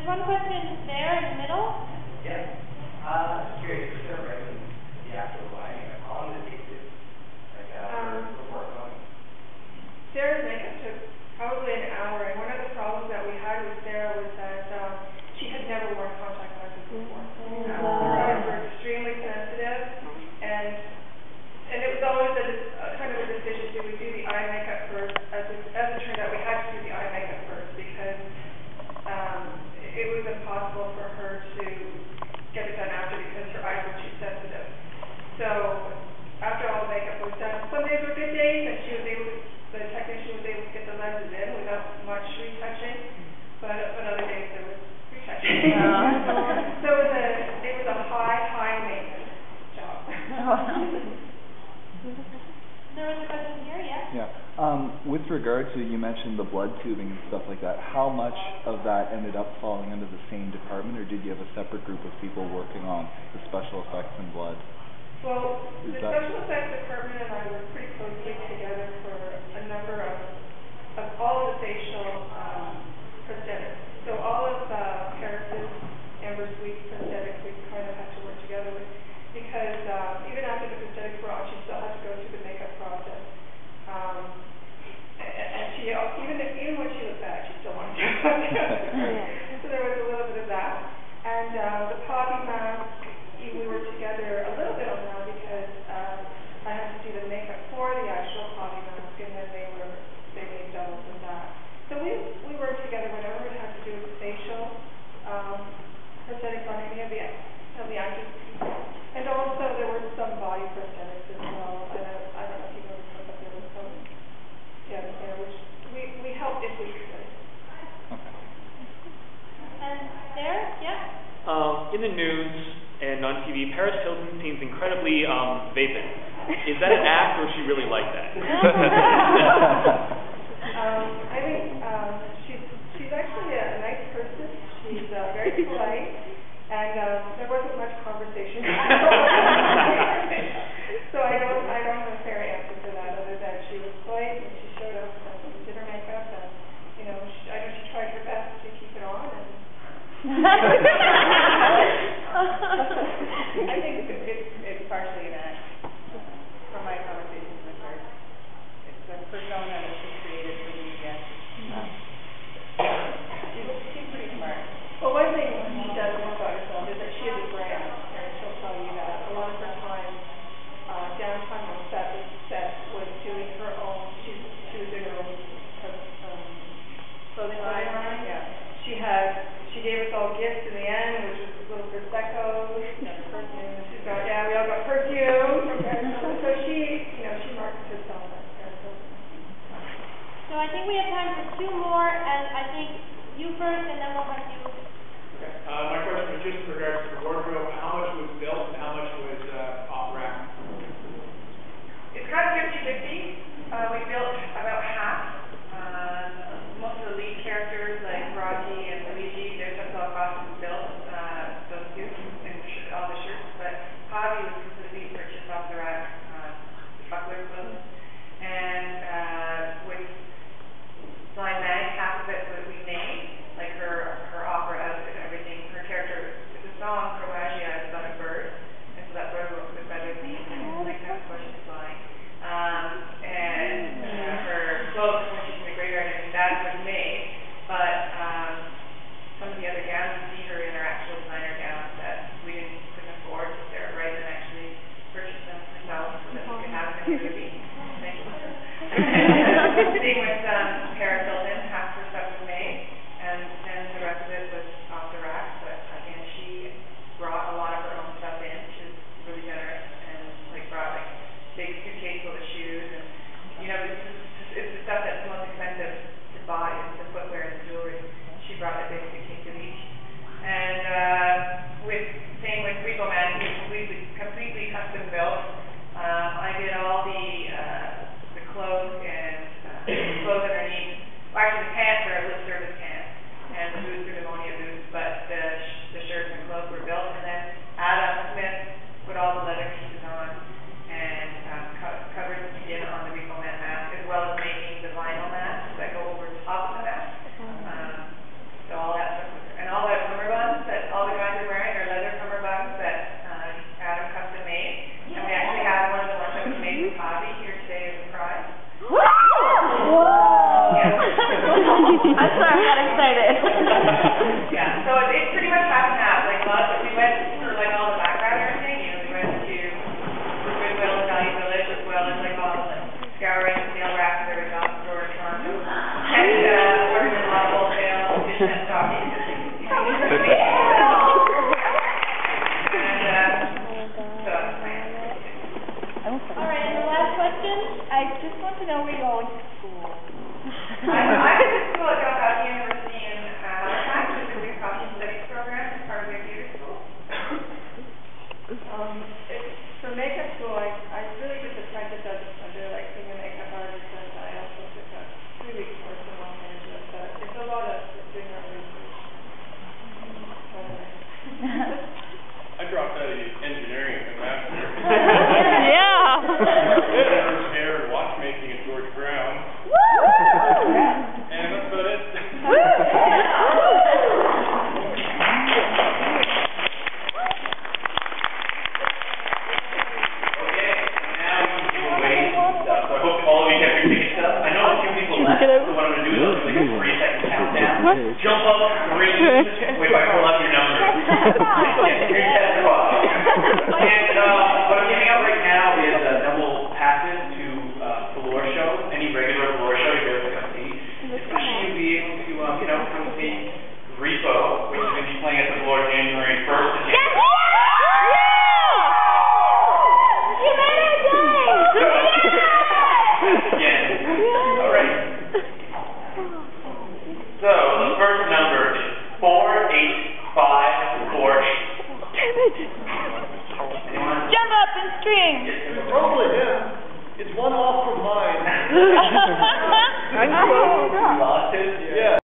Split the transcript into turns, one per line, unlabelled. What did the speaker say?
there's one question there in the middle.
Yeah. Just curious, instead of writing the actual lighting, how long did it take to work on?
Sarah's makeup took probably an hour, and one of the problems that we had with Sarah was that she had never worn contact lenses before. Her eyes were extremely sensitive, and it was always kind of a decision: do we do the eye makeup first? As it turned out, we had to do the eye makeup first because it was impossible for her to get it done after because her eyes were too sensitive. So after all the makeup was done, some days were good days, and the technician was able to get the lenses in without much retouching, but other days there was retouching. So it was a high maintenance job.
There was a question here, yeah?
Yeah. With regard to, you mentioned the blood tubing and stuff like that, how much of that ended up falling under the same department, or did you have a separate group of people working on the special effects in blood?
Well, the special effects department and I worked pretty closely together for a number of all of the facial prosthetics. So all of Paris's Amber Sweet's prosthetics we kind of had to work together with, because even after the prosthetics were on, she still had to go through the makeup process. And she, even when she was bad, she still wanted to go through. So there was a little bit of that. And the poppy mask, we worked together a little bit on that because I had to do the makeup for the actual poppy mask, and then they made doubles of that. So we worked together whenever it had to do with facial prosthetics on any of the actors. And also there were some body prosthetics as well. I don't know if you noticed them, but there was some which we helped if we could.
And there, yeah?
In the news and on TV, Paris Hilton seems incredibly vapid. Is that an act, or is she really like that?
I think she's actually a nice person. She's very polite, and there wasn't much conversation. So I don't have a fair answer for that, other than she was polite and she showed up and did her makeup, and I know she tried her best to keep it on. And
I think it's partially an act from my conversations with her. It's a persona that she created for me, yes. She's pretty smart.
Well, one thing she does know about herself is that she is a brand, and she'll tell you that. A lot of her time, downtime on set was doing her own. She was doing her own clothing line.
Yeah.
She gave us all gifts in the end, which was little prosecco, perfume. We all got perfume from Paris Hilton. So she markets herself as Paris Hilton.
So I think we have time for two more, and I think you first, and then we'll have you.
Okay. My question was just in regards to the wardrobe. How much was built and how much was off rack?
It's kind of 50-50. We built about half. Most of the lead characters, like Rocky and Luigi, there's just all costumes built, those suits and all the shirts. But Javi was completely purchased off the rack, the buckler clothes. And with Blind Mag, half of it was we made, like her Yeah, so it's pretty much half and half. Like a lot of we went for like all the background and everything. You know, we went to Goodwill, Value Village, as well as like all the like scouring, sale racks, there was on store in Toronto, and ordered a lot of wholesale, fish and stocking.
All right, and the last question, I just want to know where you're going to school.
I went to school at Calcutta University in Halifax, which is a costume studies program as part of their theater school.
For makeup school, I really did the apprentice under like being a makeup artist, and I also took a 3-week course in law management, but it's a lot of doing our research.
I dropped out of engineering in master's.
Yeah.
First hair and watchmaking at George Brown. And that's about it.
Jump up, green, wait, I pull up your numbers. Here's 10 o'clock. And what I'm giving out right now is double passes to Bloor show. Any regular Bloor show you're able to come see. Especially you'll be able to, come see Repo, which is going to be playing at the Bloor January 1st. So, the first number is 48548.
Jump up and scream.
Probably, yeah. It's one off from mine.
You lost it?
Yeah.